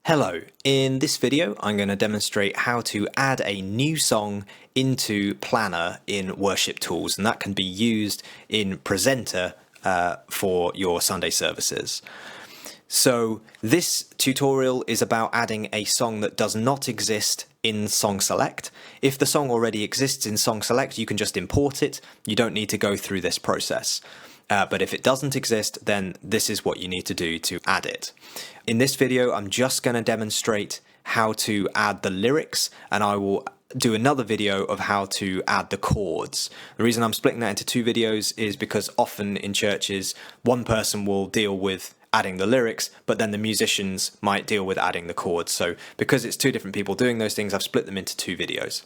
Hello, in this video I'm going to demonstrate how to add a new song into Planner in WorshipTools, and that can be used in Presenter for your Sunday services. So this tutorial is about adding a song that does not exist in Song Select. If the song already exists in Song Select, you can just import it. You don't need to go through this process. But if it doesn't exist, then this is what you need to do to add it. In this video, I'm just going to demonstrate how to add the lyrics, and I will do another video of how to add the chords. The reason I'm splitting that into two videos is because often in churches, one person will deal with adding the lyrics, but then the musicians might deal with adding the chords. So because it's two different people doing those things, I've split them into two videos.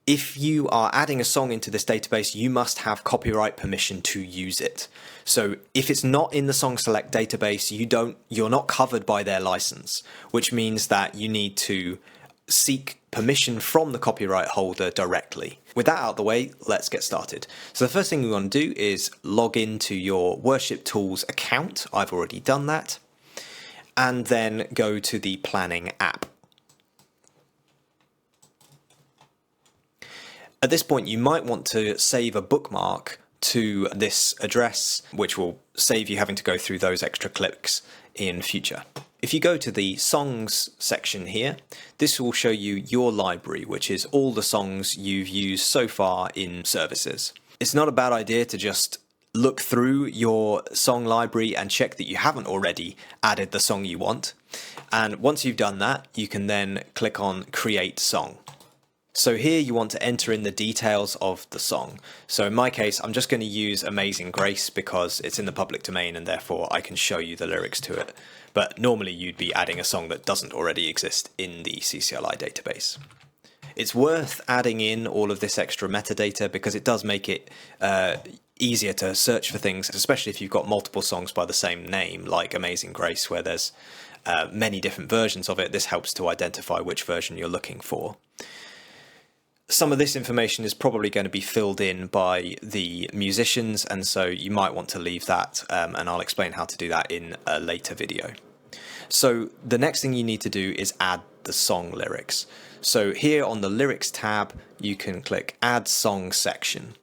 If you are adding a song into this database, you must have copyright permission to use it. So if it's not in the Song Select database, you're not covered by their license, which means that you need to seek permission from the copyright holder directly. With that out of the way, let's get started. So the first thing we want to do is log into your WorshipTools account. I've already done that. And then go to the Planning app. At this point, you might want to save a bookmark to this address, which will save you having to go through those extra clicks in future. If you go to the songs section here, this will show you your library, which is all the songs you've used so far in services. It's not a bad idea to just look through your song library and check that you haven't already added the song you want. And once you've done that, you can then click on Create Song. So here you want to enter in the details of the song. So in my case, I'm just going to use Amazing Grace because it's in the public domain and therefore I can show you the lyrics to it. But normally you'd be adding a song that doesn't already exist in the CCLI database. It's worth adding in all of this extra metadata because it does make it easier to search for things, especially if you've got multiple songs by the same name, like Amazing Grace, where there's many different versions of it. This helps to identify which version you're looking for. Some of this information is probably going to be filled in by the musicians, and so you might want to leave that, and I'll explain how to do that in a later video. So the next thing you need to do is add the song lyrics. So here on the lyrics tab, you can click Add Song Section.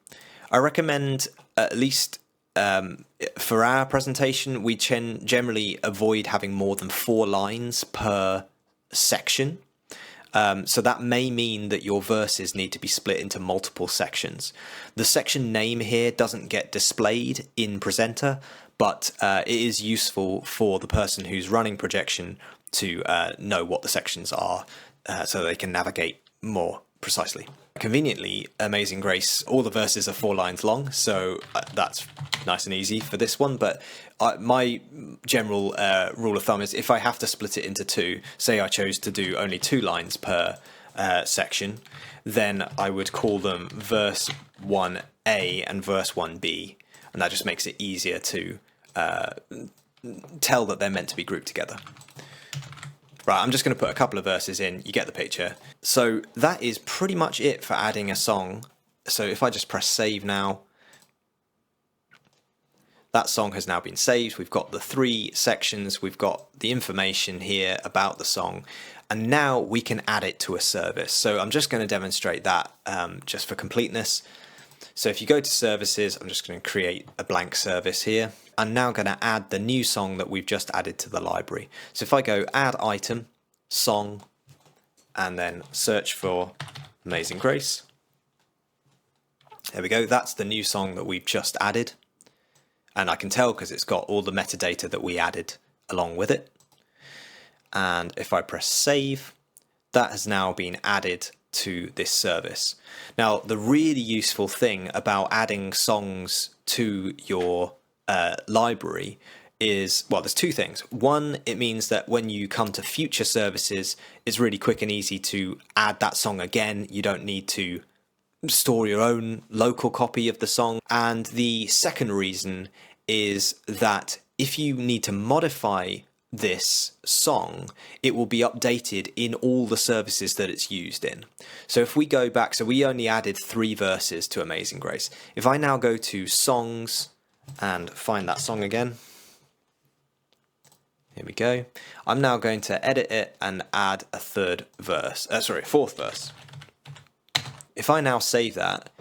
I recommend, at least for our presentation, we generally avoid having more than 4 lines per section. So that may mean that your verses need to be split into multiple sections. The section name here doesn't get displayed in Presenter, but it is useful for the person who's running projection to know what the sections are so they can navigate more precisely. Conveniently, Amazing Grace, all the verses are 4 lines long, so that's nice and easy for this one, but my general rule of thumb is if I have to split it into 2, say I chose to do only 2 lines per section, then I would call them verse 1A and verse 1B, and that just makes it easier to tell that they're meant to be grouped together. Right, I'm just going to put a couple of verses in, you get the picture. So that is pretty much it for adding a song. So if I just press save now, that song has now been saved. We've got the 3 sections, we've got the information here about the song, and now we can add it to a service. So I'm just going to demonstrate that just for completeness. So if you go to services, I'm just going to create a blank service here. I'm now going to add the new song that we've just added to the library. So if I go add item, song, and then search for Amazing Grace. There we go, that's the new song that we've just added. And I can tell because it's got all the metadata that we added along with it. And if I press save, that has now been added to this service. Now, the really useful thing about adding songs to your library is, well, there's 2 things. One, it means that when you come to future services, it's really quick and easy to add that song again. You don't need to store your own local copy of the song. And the second reason is that if you need to modify this song, it will be updated in all the services that it's used in. So if we go back, so we only added 3 verses to Amazing Grace. If I now go to songs and find that song again, Here we go. I'm now going to edit it and add a fourth verse. If I now save that,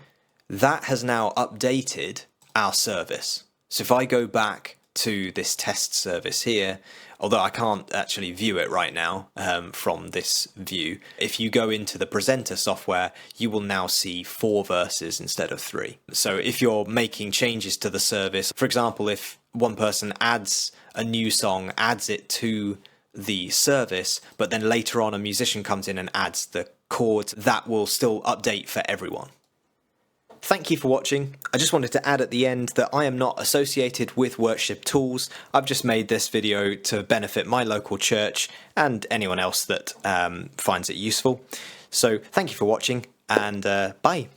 that has now updated our service. So if I go back to this test service here, although I can't actually view it right now from this view, if you go into the presenter software, you will now see 4 verses instead of 3. So if you're making changes to the service, for example, if one person adds a new song, adds it to the service, but then later on a musician comes in and adds the chords, that will still update for everyone. Thank you for watching. I just wanted to add at the end that I am not associated with WorshipTools. I've just made this video to benefit my local church and anyone else that finds it useful. So thank you for watching, and bye.